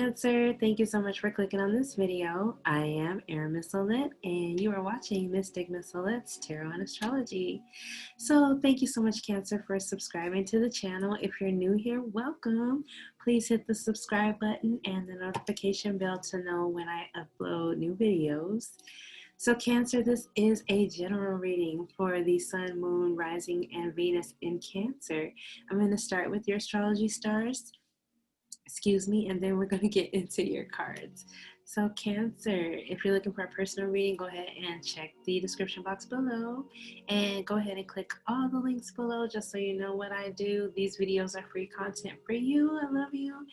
Cancer, thank you so much for clicking on this video. I am Miz Olette, and you are watching Mystic Miz Olette's Tarot and Astrology. So thank you so much, Cancer, for subscribing to the channel. If you're new here, welcome. Please hit the subscribe button and the notification bell to know when I upload new videos. So Cancer, this is a general reading for the Sun, Moon, Rising, and Venus in Cancer. I'm going to start with your astrology stars, and then we're going to get into your cards. So Cancer, if you're looking for a personal reading, go ahead and check the description box below and go ahead and click all the links below just so you know what I do. These videos are free content for you. I love you,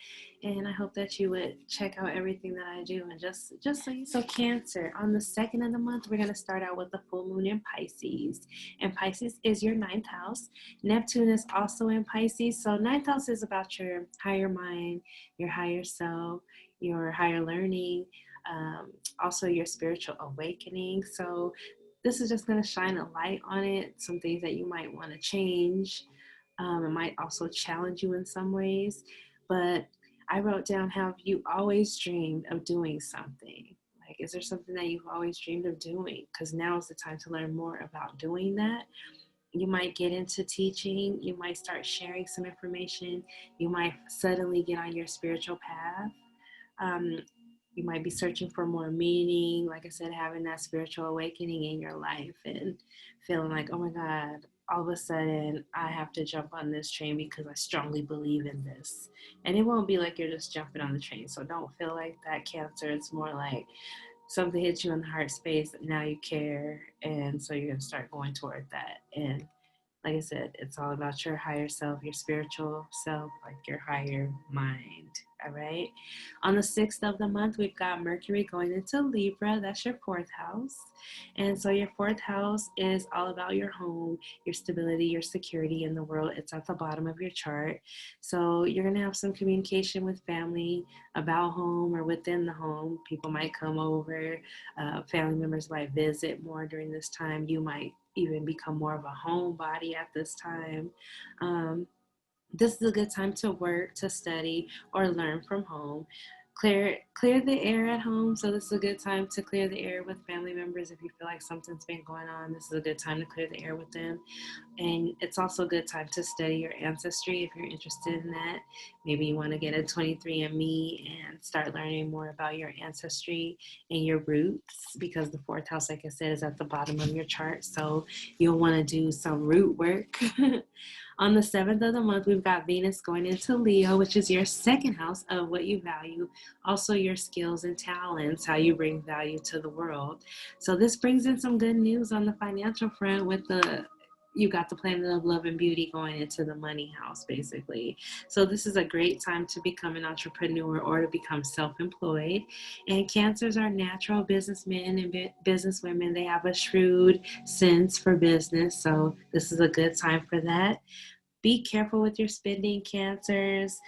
and I hope that you would check out everything that I do. And just so you know. So Cancer, on the 2nd of the month, we're going to start out with the full moon in Pisces, and Pisces is your 9th house. Neptune is also in Pisces, so 9th house is about your higher mind, your higher self, your higher learning, also your spiritual awakening. So this is just going to shine a light on it, some things that you might want to change. It might also challenge you in some ways, but I wrote down, have you always dreamed of doing something? Like, is there something that you've always dreamed of doing? Because now is the time to learn more about doing that. You might get into teaching, you might start sharing some information, you might suddenly get on your spiritual path. You might be searching for more meaning, like I said, having that spiritual awakening in your life and feeling like, oh my God, all of a sudden I have to jump on this train because I strongly believe in this. And it won't be like you're just jumping on the train, so don't feel like that, Cancer. It's more like something hits you in the heart space, now you care, and so you're going to start going toward that. And like I said, it's all about your higher self, your spiritual self, like your higher mind. All right. On the 6th of the month, we've got Mercury going into Libra. That's your 4th house. And so your 4th house is all about your home, your stability, your security in the world. It's at the bottom of your chart. So you're going to have some communication with family about home or within the home. People might come over. Family members might visit more during this time. You might even become more of a homebody at this time. This is a good time to work, to study, or learn from home. Clear the air at home. So this is a good time to clear the air with family members. If you feel like something's been going on, this is a good time to clear the air with them. And it's also a good time to study your ancestry if you're interested in that. Maybe you want to get a 23andMe and start learning more about your ancestry and your roots, because the 4th house, like I said, is at the bottom of your chart. So you'll want to do some root work. On the 7th of the month, we've got Venus going into Leo, which is your 2nd house of what you value, also your skills and talents, how you bring value to the world. So this brings in some good news on the financial front with you got the planet of love and beauty going into the money house, basically. So this is a great time to become an entrepreneur or to become self-employed. And Cancers are natural businessmen and businesswomen. They have a shrewd sense for business. So this is a good time for that. Be careful with your spending, Cancers.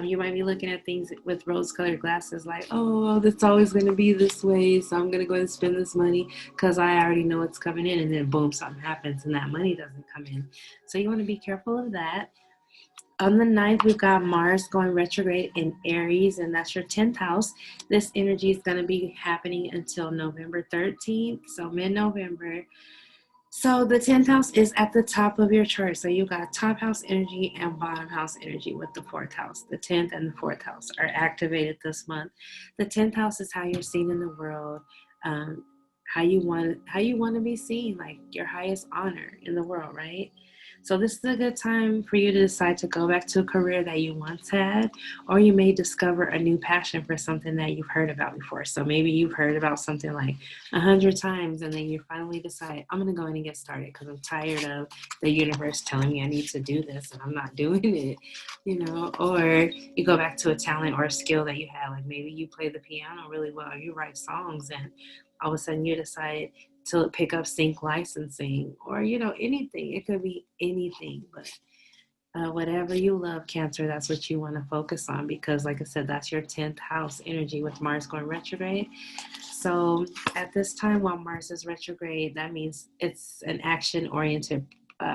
You might be looking at things with rose-colored glasses like, oh, it's always going to be this way, so I'm going to go and spend this money because I already know it's coming in, and then boom, something happens and that money doesn't come in. So you want to be careful of that. On the 9th, we've got Mars going retrograde in Aries, and that's your 10th house. This energy is going to be happening until November 13th, so mid-November. So the 10th house is at the top of your chart. So you got top house energy and bottom house energy with the 4th house. The 10th and the 4th house are activated this month. The 10th house is how you're seen in the world, how you want to be seen, like your highest honor in the world, right? So this is a good time for you to decide to go back to a career that you once had, or you may discover a new passion for something that you've heard about before. So maybe you've heard about something like 100 times, and then you finally decide, I'm going to go in and get started because I'm tired of the universe telling me I need to do this and I'm not doing it, or you go back to a talent or a skill that you had. Like maybe you play the piano really well, you write songs, and all of a sudden you decide to pick up sync licensing, or anything. It could be anything, but whatever you love, Cancer, that's what you want to focus on, because like I said, that's your 10th house energy with Mars going retrograde. So at this time, while Mars is retrograde, that means it's an action-oriented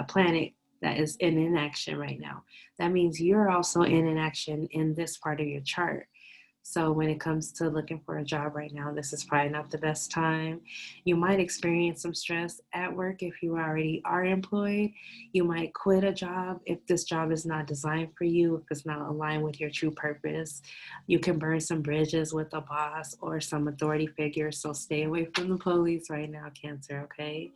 planet that is in inaction right now. That means you're also in inaction in this part of your chart. So when it comes to looking for a job right now, this is probably not the best time. You might experience some stress at work if you already are employed. You might quit a job if this job is not designed for you, if it's not aligned with your true purpose. You can burn some bridges with a boss or some authority figure, so stay away from the police right now, Cancer, okay?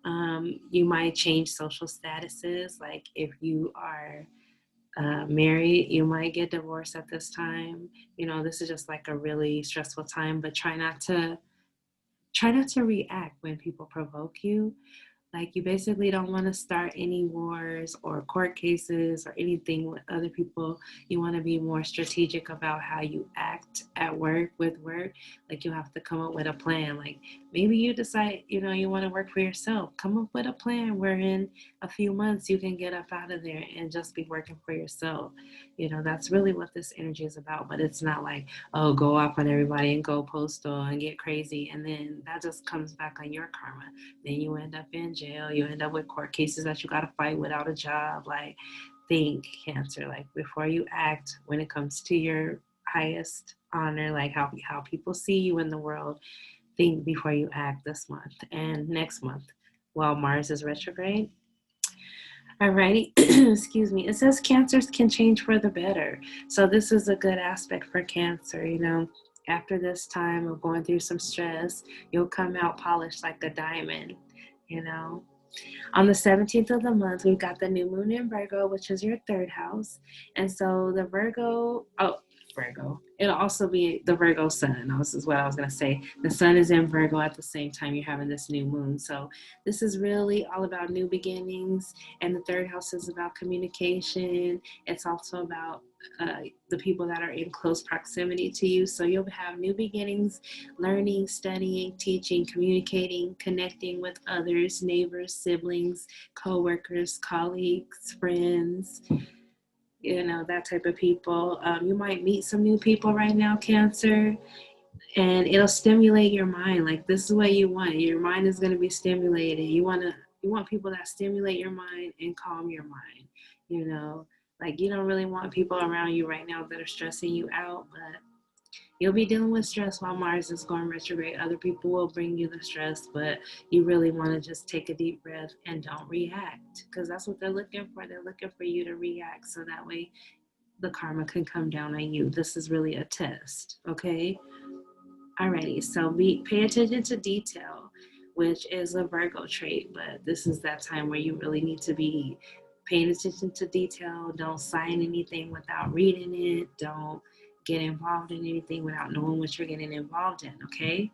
You might change social statuses, like if you are married, you might get divorced at this time. You know, this is just like a really stressful time, but try not to react when people provoke you. Like, you basically don't want to start any wars or court cases or anything with other people. You want to be more strategic about how you act at work with work. Like, you have to come up with a plan. Like, maybe you decide, you want to work for yourself. Come up with a plan where in a few months you can get up out of there and just be working for yourself. That's really what this energy is about. But it's not like, oh, go off on everybody and go postal and get crazy. And then that just comes back on your karma. Then you end up in jail. You end up with court cases that you got to fight without a job. Like, think, Cancer, like, before you act, when it comes to your highest honor, like how people see you in the world, think before you act this month and next month while Mars is retrograde. Alrighty, excuse me. It says Cancers can change for the better. So this is a good aspect for Cancer. After this time of going through some stress, you'll come out polished like a diamond. On the 17th of the month, we've got the new moon in Virgo, which is your third house. And so the Virgo, it'll also be the Virgo sun. This is what I was going to say. The sun is in Virgo at the same time you're having this new moon. So this is really all about new beginnings. And the third house is about communication. It's also about the people that are in close proximity to you. So you'll have new beginnings, learning, studying, teaching, communicating, connecting with others, neighbors, siblings, co-workers, colleagues, friends, that type of people. You might meet some new people right now, Cancer, and it'll stimulate your mind. Like, this is what you want. Your mind is going to be stimulated. You want people that stimulate your mind and calm your mind. Like, you don't really want people around you right now that are stressing you out, but you'll be dealing with stress while Mars is going retrograde. Other people will bring you the stress, but you really want to just take a deep breath and don't react, because that's what they're looking for. They're looking for you to react, so that way the karma can come down on you. This is really a test, okay? Alrighty, so pay attention to detail, which is a Virgo trait, but this is that time where you really need to be paying attention to detail. Don't sign anything without reading it. Don't get involved in anything without knowing what you're getting involved in, okay?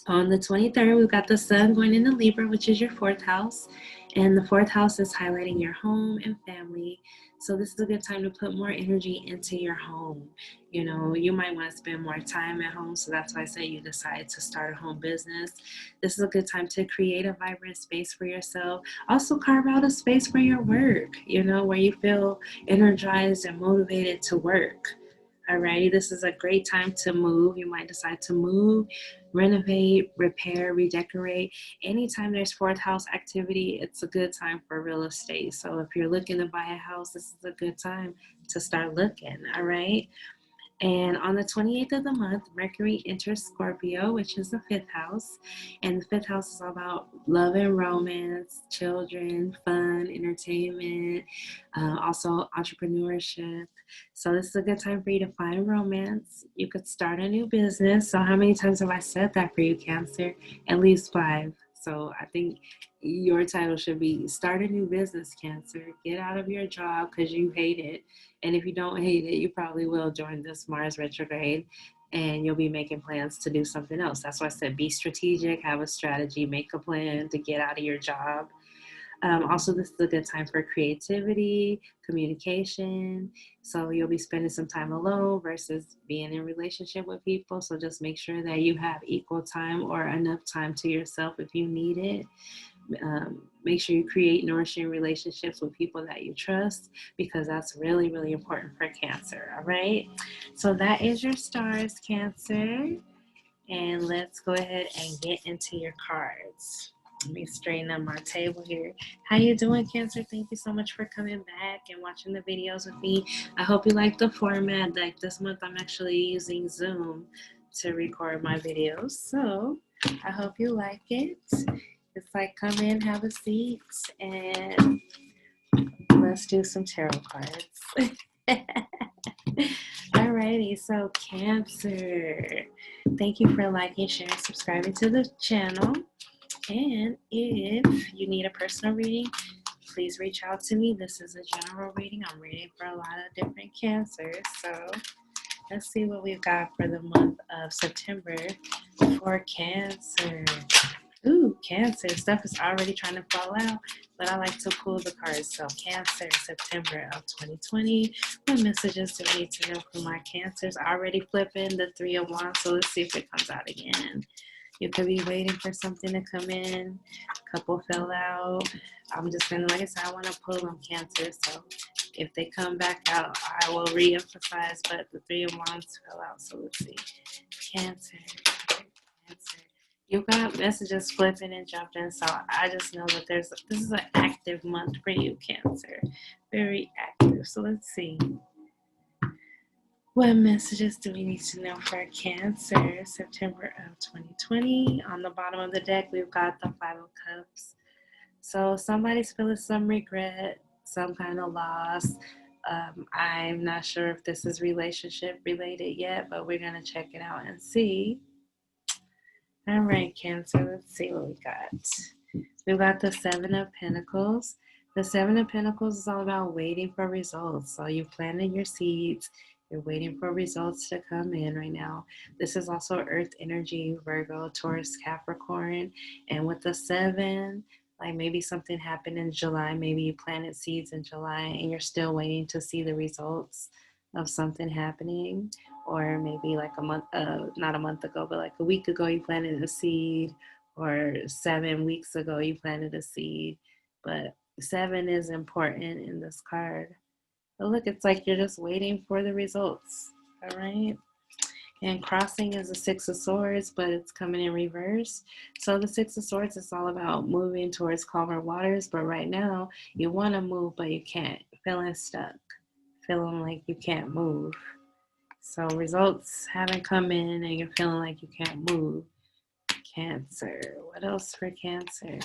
On the 23rd, we've got the sun going into Libra, which is your fourth house. And the fourth house is highlighting your home and family. So this is a good time to put more energy into your home. You might want to spend more time at home. So that's why I say you decide to start a home business. This is a good time to create a vibrant space for yourself. Also carve out a space for your work, where you feel energized and motivated to work. Alrighty, this is a great time to move. You might decide to move, renovate, repair, redecorate. Anytime there's fourth house activity, it's a good time for real estate. So if you're looking to buy a house, this is a good time to start looking, all right? And on the 28th of the month, Mercury enters Scorpio, which is the fifth house. And the fifth house is all about love and romance, children, fun, entertainment, also entrepreneurship. So this is a good time for you to find romance. You could start a new business. So how many times have I said that for you, Cancer? At least 5. So I think your title should be Start a New Business, Cancer. Get out of your job because you hate it. And if you don't hate it, you probably will join this Mars retrograde and you'll be making plans to do something else. That's why I said be strategic, have a strategy, make a plan to get out of your job. Also, this is a good time for creativity, communication. So you'll be spending some time alone versus being in a relationship with people. So just make sure that you have equal time or enough time to yourself if you need it. Make sure you create nourishing relationships with people that you trust, because that's really, really important for Cancer. All right. So that is your stars, Cancer. And let's go ahead and get into your cards. Let me straighten up my table here. How you doing, Cancer? Thank you so much for coming back and watching the videos with me. I hope you like the format. Like this month, I'm actually using Zoom to record my videos. So I hope you like it. It's like come in, have a seat, and let's do some tarot cards. Alrighty, so Cancer. Thank you for liking, sharing, subscribing to the channel. And if you need a personal reading, please reach out to me. This is a general reading. I'm reading for a lot of different cancers. So let's see what we've got for the month of September for Cancer. Ooh, Cancer. Stuff is already trying to fall out, but I like to pull the cards. So Cancer, September of 2020. What messages do we need to know from my Cancers? Already flipping the Three of Wands. So let's see if it comes out again. You could be waiting for something to come in. A couple fell out. I'm just going to, like I said, I want to pull them, Cancer. So if they come back out, I will re-emphasize. But the Three of Wands fell out. So let's see. Cancer. Cancer. You got messages flipping and jumping. So I just know that this is an active month for you, Cancer. Very active. So let's see. What messages do we need to know for Cancer, September of 2020? On the bottom of the deck, we've got the Five of Cups. So somebody's feeling some regret, some kind of loss. I'm not sure if this is relationship related yet, but we're going to check it out and see. All right, Cancer, let's see what we got. We've got the Seven of Pentacles. The Seven of Pentacles is all about waiting for results. So you planted your seeds. You're waiting for results to come in right now. This is also Earth energy, Virgo, Taurus, Capricorn. And with the 7, like maybe something happened in July. Maybe you planted seeds in July and you're still waiting to see the results of something happening. Or maybe like a month, not a month ago, but like a week ago you planted a seed. Or 7 weeks ago you planted a seed. But 7 is important in this card. But look, it's like you're just waiting for the results, all right? And crossing is the Six of Swords, but it's coming in reverse. So the Six of Swords is all about moving towards calmer waters, but right now you want to move, but you can't. Feeling stuck, feeling like you can't move. So results haven't come in and you're feeling like you can't move. Cancer. What else for Cancer?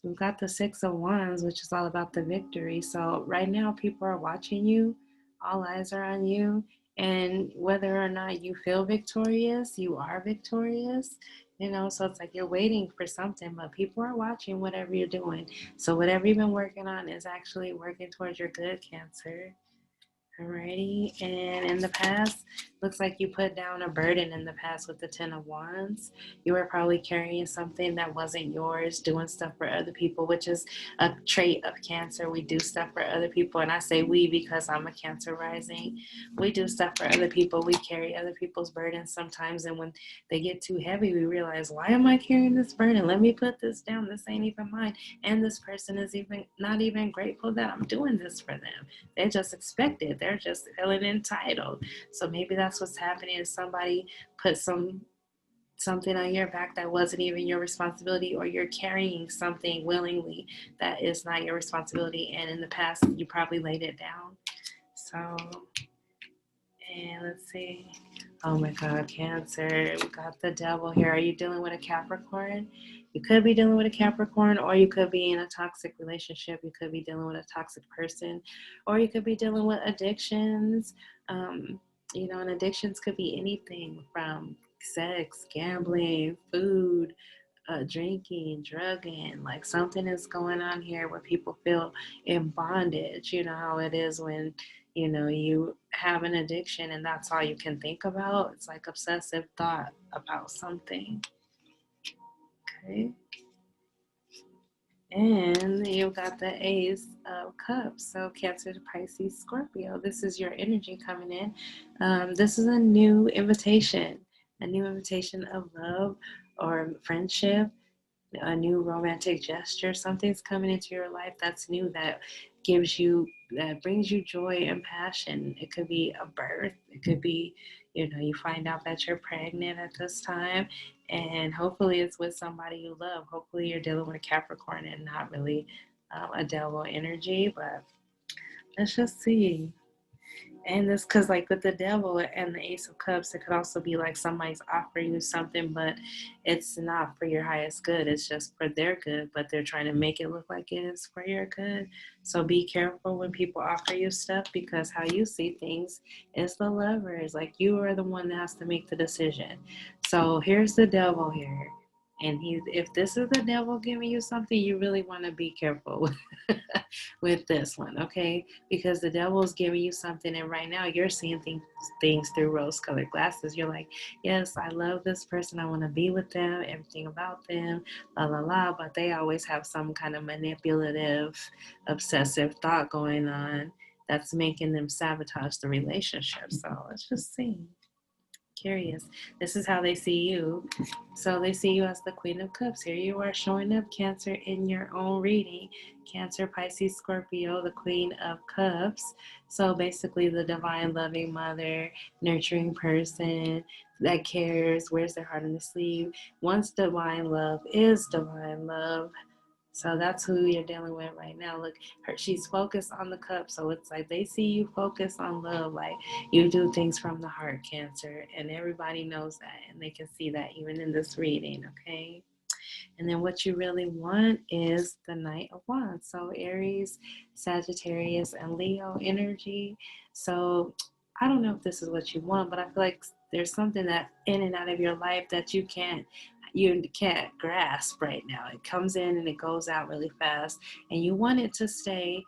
We've got the Six of Wands, which is all about the victory. So right now, people are watching you. All eyes are on you. And whether or not you feel victorious, you are victorious. You know, so it's like you're waiting for something, but people are watching whatever you're doing. So whatever you've been working on is actually working towards your good, Cancer. Alrighty, and in the past, looks like you put down a burden in the past with the Ten of Wands. You were probably carrying something that wasn't yours, doing stuff for other people, which is a trait of Cancer. We do stuff for other people, and I say we because I'm a Cancer rising. We do stuff for other people. We carry other people's burdens sometimes, and when they get too heavy, we realize, why am I carrying this burden? Let me put this down. This ain't even mine. And this person is even not even grateful that I'm doing this for them. They just expect it. They're just feeling entitled. So maybe that's what's happening is somebody put something on your back that wasn't even your responsibility, or you're carrying something willingly that is not your responsibility, and in the past you probably laid it down. So, and let's see. Oh my God, Cancer. We got the Devil here. Are you dealing with a Capricorn? You could be dealing with a Capricorn, or you could be in a toxic relationship. You could be dealing with a toxic person, or you could be dealing with addictions. You know, and addictions could be anything from sex, gambling, food, drinking, drugging. Like something is going on here where people feel in bondage. You know how it is when, you know, you have an addiction and that's all you can think about. It's like obsessive thought about something. Okay. And you got the Ace of Cups. So Cancer, Pisces, Scorpio. This is your energy coming in. This is a new invitation of love or friendship, a new romantic gesture. Something's coming into your life that's new, that brings you joy and passion. It could be a birth. It It could be, you know, you find out that you're pregnant at this time, and hopefully it's with somebody you love. Hopefully you're dealing with Capricorn and not really a devil energy, but let's just see. And this, because like with the devil and the Ace of Cups, it could also be like somebody's offering you something, but it's not for your highest good. It's just for their good, but they're trying to make it look like it is for your good. So be careful when people offer you stuff, because how you see things is the levers. Like, you are the one that has to make the decision. So here's the devil here. And if this is the devil giving you something, you really want to be careful with this one, okay? Because the devil is giving you something, and right now you're seeing things through rose-colored glasses. You're like, yes, I love this person, I want to be with them, everything about them, la la la. But they always have some kind of manipulative, obsessive thought going on that's making them sabotage the relationship. So let's just see. Curious. This is how they see you. So they see you as the Queen of Cups. Here you are showing up, Cancer, in your own reading. Cancer, Pisces, Scorpio, the Queen of Cups. So basically the divine, loving mother, nurturing person that cares, wears their heart on the sleeve. Once divine love is divine love. So that's who you're dealing with right now. Look, she's focused on the cup. So it's like they see you focus on love. Like, you do things from the heart, Cancer. And everybody knows that. And they can see that even in this reading, okay? And then what you really want is the Knight of Wands. So Aries, Sagittarius, and Leo energy. So I don't know if this is what you want, but I feel like there's something that in and out of your life that you can't grasp right now. It comes in and it goes out really fast, and you want it to stay,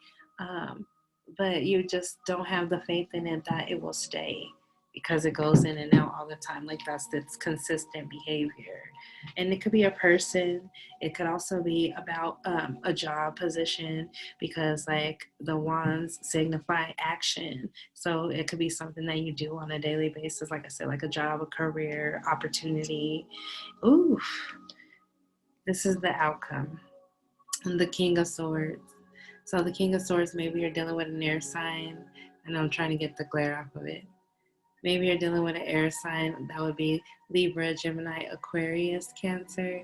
but you just don't have the faith in it that it will stay, because it goes in and out all the time. Like, that's its consistent behavior. And it could be a person. It could also be about a job position, because like the wands signify action. So it could be something that you do on a daily basis. Like I said, like a job, a career, opportunity. Ooh, this is the outcome. The King of Swords. So the King of Swords, maybe you're dealing with an air sign. And I'm trying to get the glare off of it. Maybe you're dealing with an air sign. That would be Libra, Gemini, Aquarius, Cancer.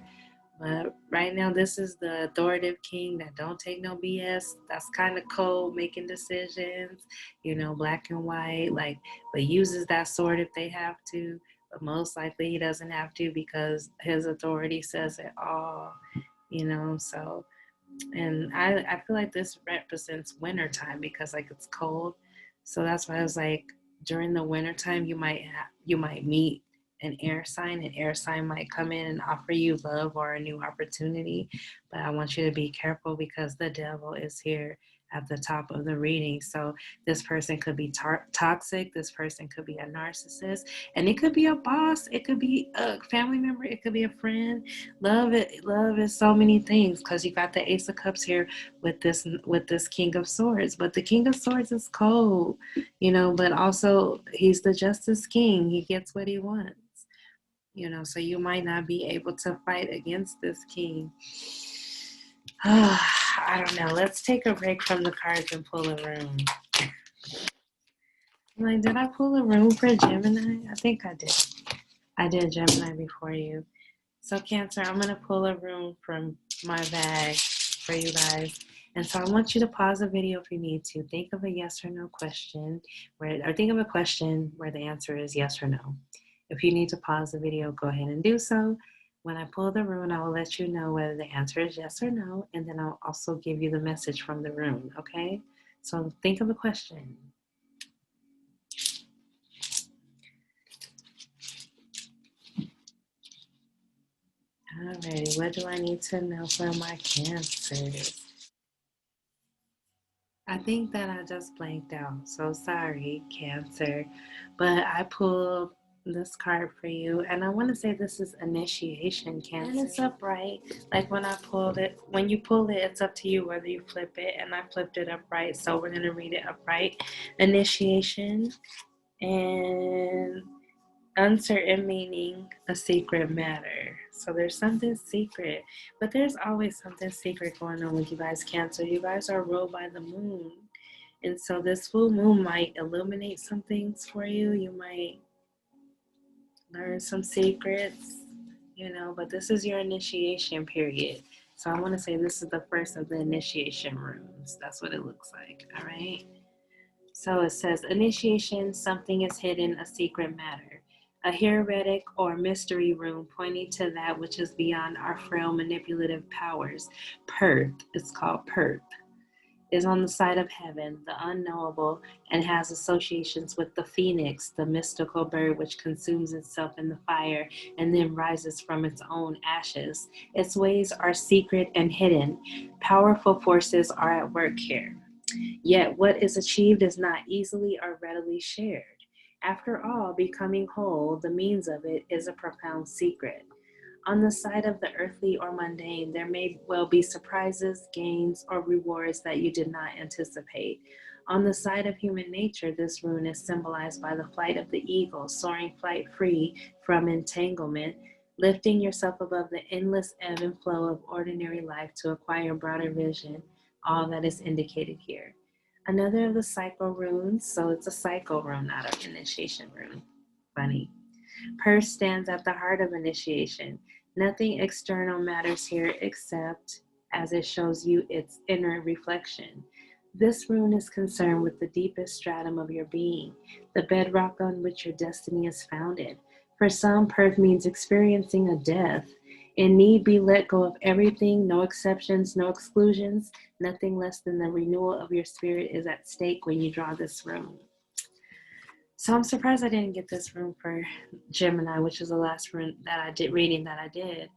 But right now, this is the authoritative king that don't take no BS. That's kind of cold, making decisions, you know, black and white, like, but uses that sword if they have to. But most likely he doesn't have to, because his authority says it all, you know. So, and I feel like this represents winter time, because like it's cold. So that's why I was like, during the winter time you might meet an air sign. An air sign might come in and offer you love or a new opportunity. But I want you to be careful, because the devil is here at the top of the reading. So this person could be toxic. This person could be a narcissist, and it could be a boss. It could be a family member. It could be a friend. Love is so many things, because you got the Ace of Cups here with this King of Swords. But the King of Swords is cold, you know, but also he's the Justice King. He gets what he wants, you know, so you might not be able to fight against this king. I don't know. Let's take a break from the cards and pull a room. Like, did I pull a room for Gemini? I think I did. I did Gemini before you. So Cancer, I'm going to pull a room from my bag for you guys. And so I want you to pause the video if you need to. Think of a yes or no question, or think of a question where the answer is yes or no. If you need to pause the video, go ahead and do so. When I pull the rune, I will let you know whether the answer is yes or no, and then I'll also give you the message from the rune, okay? So think of a question. Alrighty, what do I need to know for my Cancers? I think that I just blanked out, so sorry, Cancer. But I pulled this card for you, and I want to say this is initiation, Cancer. And it's upright. Like when I pulled it, when you pull it, it's up to you whether you flip it, and I flipped it upright, so we're going to read it upright. Initiation, and uncertain meaning, a secret matter. So there's something secret, but there's always something secret going on with you guys, Cancer. You guys are ruled by the moon. And so this full moon might illuminate some things for you. You might learn some secrets, but this is your initiation period. So I want to say this is the first of the initiation runes. That's what it looks like, all right? So it says, initiation, something is hidden, a secret matter. A heretic or mystery rune pointing to that which is beyond our frail manipulative powers. Perth, it's called Perth, is on the side of heaven, the unknowable, and has associations with the phoenix, the mystical bird which consumes itself in the fire and then rises from its own ashes. Its ways are secret and hidden. Powerful forces are at work here. Yet what is achieved is not easily or readily shared. After all, becoming whole, the means of it is a profound secret. On the side of the earthly or mundane, there may well be surprises, gains, or rewards that you did not anticipate. On the side of human nature, this rune is symbolized by the flight of the eagle, soaring flight free from entanglement, lifting yourself above the endless ebb and flow of ordinary life to acquire broader vision, all that is indicated here. Another of the cycle runes, so it's a cycle rune, not an initiation rune. Funny. Purse stands at the heart of initiation. Nothing external matters here except as it shows you its inner reflection. This rune is concerned with the deepest stratum of your being, the bedrock on which your destiny is founded. For some, Perth means experiencing a death. In need be let go of everything, no exceptions, no exclusions. Nothing less than the renewal of your spirit is at stake when you draw this rune. So I'm surprised I didn't get this rune for Gemini, which is the last rune that I did reading that I did.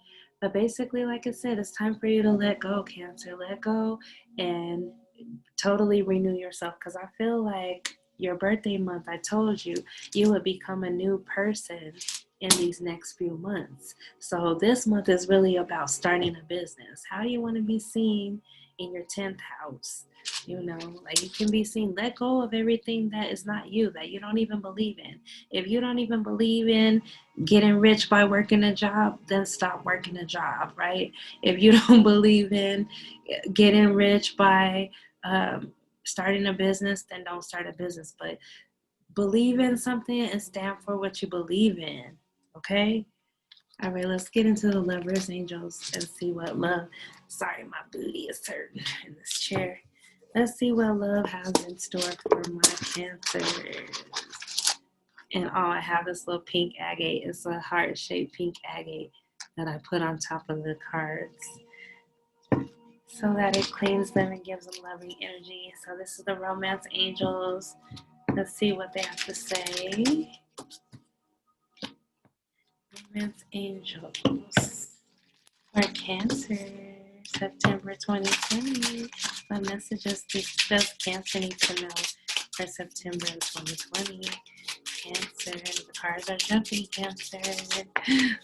But basically, like I said, it's time for you to let go, Cancer. Let go and totally renew yourself. Because I feel like your birthday month, I told you, you would become a new person in these next few months. So this month is really about starting a business. How do you want to be seen in your 10th house? Like you can be seen. Let go of everything that is not you, that you don't even believe in. If you don't even believe in getting rich by working a job, then stop working a job, right? If you don't believe in getting rich by starting a business, then don't start a business. But believe in something and stand for what you believe in, okay? All right, let's get into the lovers, angels, and see what love. Sorry, my booty is hurting in this chair. Let's see what love has in store for my Cancers. And I have this little pink agate. It's a heart-shaped pink agate that I put on top of the cards so that it cleans them and gives them loving energy. So this is the romance angels. Let's see what they have to say. Romance angels for Cancer, September 2020. What messages does Cancer need to know for September 2020? Cancer, the cards are jumping, Cancer.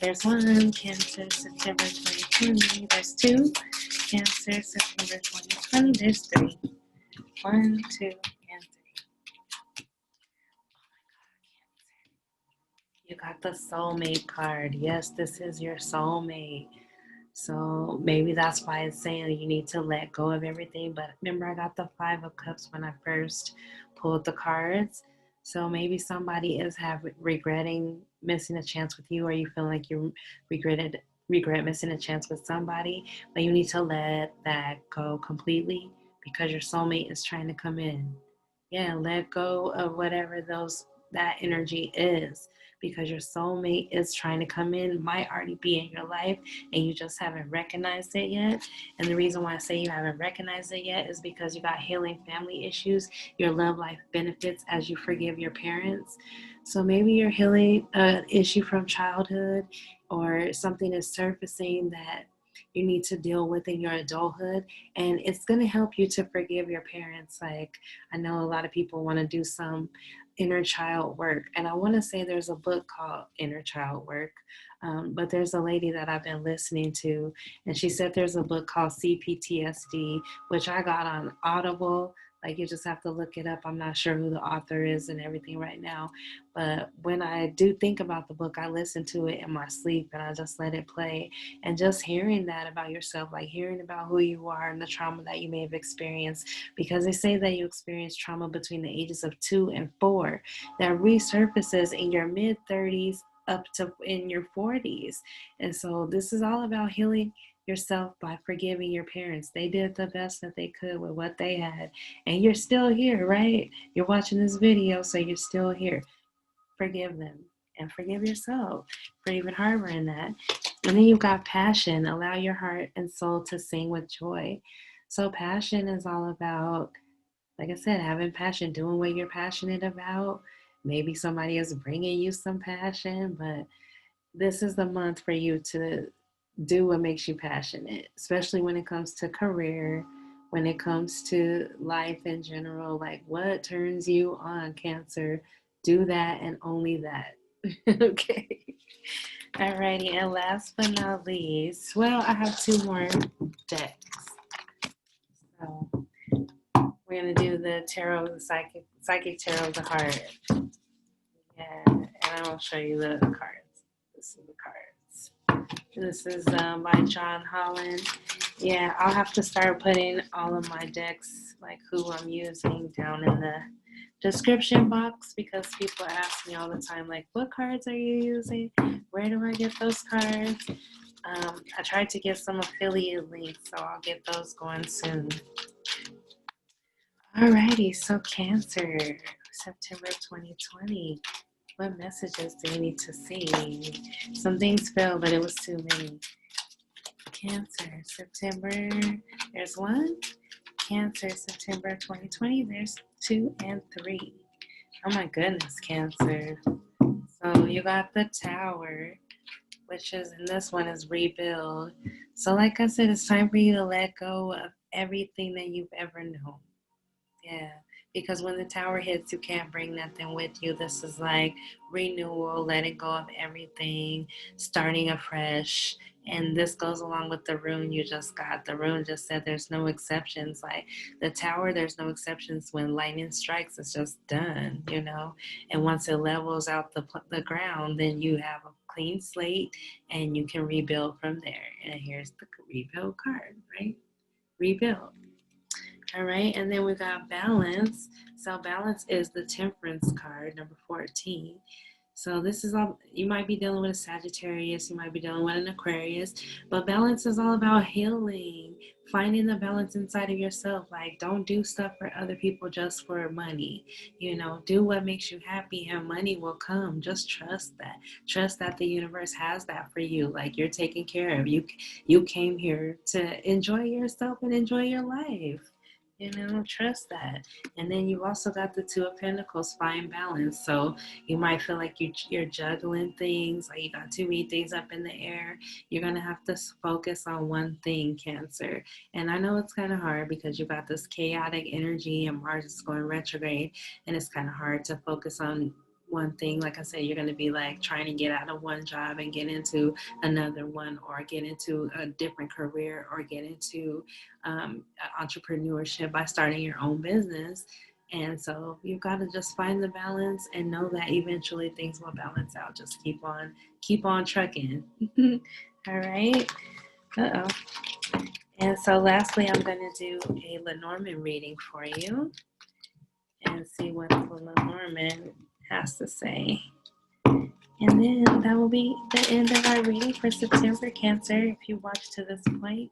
There's one, Cancer, September 2020. There's two, Cancer, September 2020. There's three. 1, 2, and 3. You got the soulmate card. Yes, this is your soulmate. So maybe that's why it's saying you need to let go of everything. But remember, I got the 5 of Cups when I first pulled the cards. So maybe somebody is regretting missing a chance with you, or you feel like you regret missing a chance with somebody. But you need to let that go completely because your soulmate is trying to come in. Yeah, let go of whatever that energy is, because your soulmate is trying to come in, might already be in your life, and you just haven't recognized it yet. And the reason why I say you haven't recognized it yet is because you got healing family issues. Your love life benefits as you forgive your parents. So maybe you're healing an issue from childhood, or something is surfacing that you need to deal with in your adulthood, and it's going to help you to forgive your parents. Like, I know a lot of people want to do some inner child work, and I want to say there's a book called Inner Child Work, but there's a lady that I've been listening to, and she said there's a book called CPTSD, which I got on Audible. Like, you just have to look it up. I'm not sure who the author is and everything right now. But when I do think about the book, I listen to it in my sleep and I just let it play. And just hearing that about yourself, like hearing about who you are and the trauma that you may have experienced, because they say that you experience trauma between the ages of 2 and 4 that resurfaces in your mid-30s up to in your 40s. And so this is all about healing yourself by forgiving your parents. They did the best that they could with what they had. And you're still here, right? You're watching this video, so you're still here. Forgive them and forgive yourself for even harboring that. And then you've got passion. Allow your heart and soul to sing with joy. So passion is all about, like I said, having passion, doing what you're passionate about. Maybe somebody is bringing you some passion, but this is the month for you to do what makes you passionate, especially when it comes to career, when it comes to life in general. Like, what turns you on, Cancer? Do that and only that. Okay. Alrighty, and last but not least, well, I have 2 more decks. So we're gonna do the tarot, the psychic tarot of the heart. Yeah, and I'll show you the cards. This is the cards. This is by John Holland. Yeah, I'll have to start putting all of my decks, like who I'm using, down in the description box, because people ask me all the time, like, what cards are you using? Where do I get those cards? I tried to get some affiliate links, so I'll get those going soon. Alrighty, so Cancer, September 2020. What messages do you need to see? Some things fell, but it was too many. Cancer, September, there's 1. Cancer, September 2020, there's 2 and 3. Oh my goodness, Cancer. So you got the Tower, which is, and this one is rebuild. So like I said, it's time for you to let go of everything that you've ever known. Yeah, because when the Tower hits, you can't bring nothing with you. This is like renewal, letting go of everything, starting afresh. And this goes along with the rune you just got. The rune just said there's no exceptions. Like the Tower, there's no exceptions. When lightning strikes, it's just done, you know. And once it levels out the ground, then you have a clean slate and you can rebuild from there. And here's the rebuild card, right? Rebuild. All right, and then we got balance. So balance is the temperance card, number 14. So this is all, you might be dealing with a Sagittarius, you might be dealing with an Aquarius, but balance is all about healing, finding the balance inside of yourself. Like, don't do stuff for other people just for money. You know, do what makes you happy and money will come. Just trust that. Trust that the universe has that for you. Like, you're taken care of. You came here to enjoy yourself and enjoy your life. You know, trust that. And then you've also got the 2 of Pentacles, find balance. So you might feel like you're juggling things, like you got too many things up in the air. You're going to have to focus on one thing, Cancer. And I know it's kind of hard because you got this chaotic energy and Mars is going retrograde, and it's kind of hard to focus on one thing. Like I said, you're going to be like trying to get out of one job and get into another one, or get into a different career, or get into entrepreneurship by starting your own business. And so you've got to just find the balance and know that eventually things will balance out. Just keep on trucking. All right. And so lastly, I'm going to do a Lenormand reading for you and see what the Lenormand has to say. And then that will be the end of our reading for September, Cancer. If you watched to this point,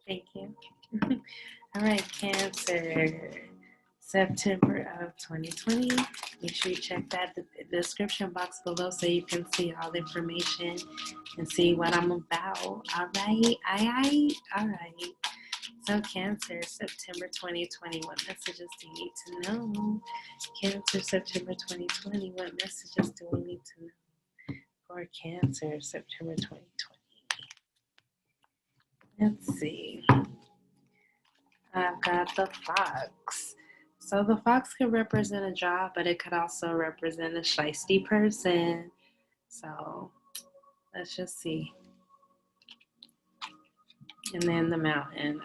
thank you. All right, Cancer, September of 2020. Make sure you check that the description box below so you can see all the information and see what I'm about. All right. So Cancer, September 2020, what messages do you need to know? Cancer, September 2020, what messages do we need to know for Cancer, September 2020? Let's see. I've got the Fox. So the Fox could represent a job, but it could also represent a shiesty person. So let's just see. And then the Mountain.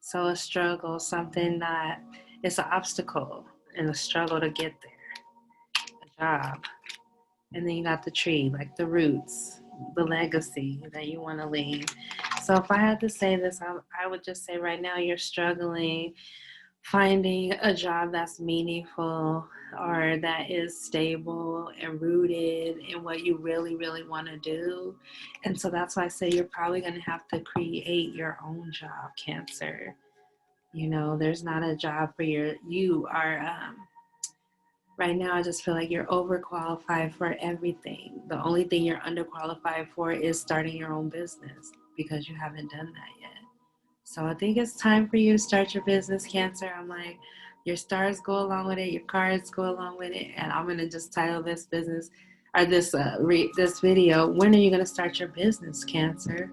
So a struggle, something that it's an obstacle and a struggle to get there. A job. And then you got the tree, like the roots, the legacy that you want to leave. So if I had to say this, I would just say right now you're struggling finding a job that's meaningful or that is stable and rooted in what you really, really want to do. And so that's why I say you're probably going to have to create your own job, Cancer. You know, there's not a job for you are, right now I just feel like you're overqualified for everything. The only thing you're underqualified for is starting your own business because you haven't done that yet. So I think it's time for you to start your business, Cancer. I'm like, your stars go along with it, your cards go along with it, and I'm gonna just title this business or this video. When are you gonna start your business, Cancer?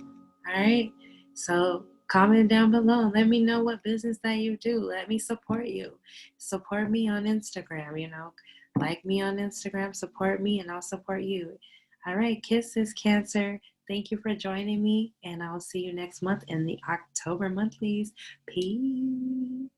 All right. So comment down below. Let me know what business that you do. Let me support you. Support me on Instagram. You know, like me on Instagram. Support me, and I'll support you. All right. Kisses, Cancer. Thank you for joining me, and I'll see you next month in the October monthlies. Peace.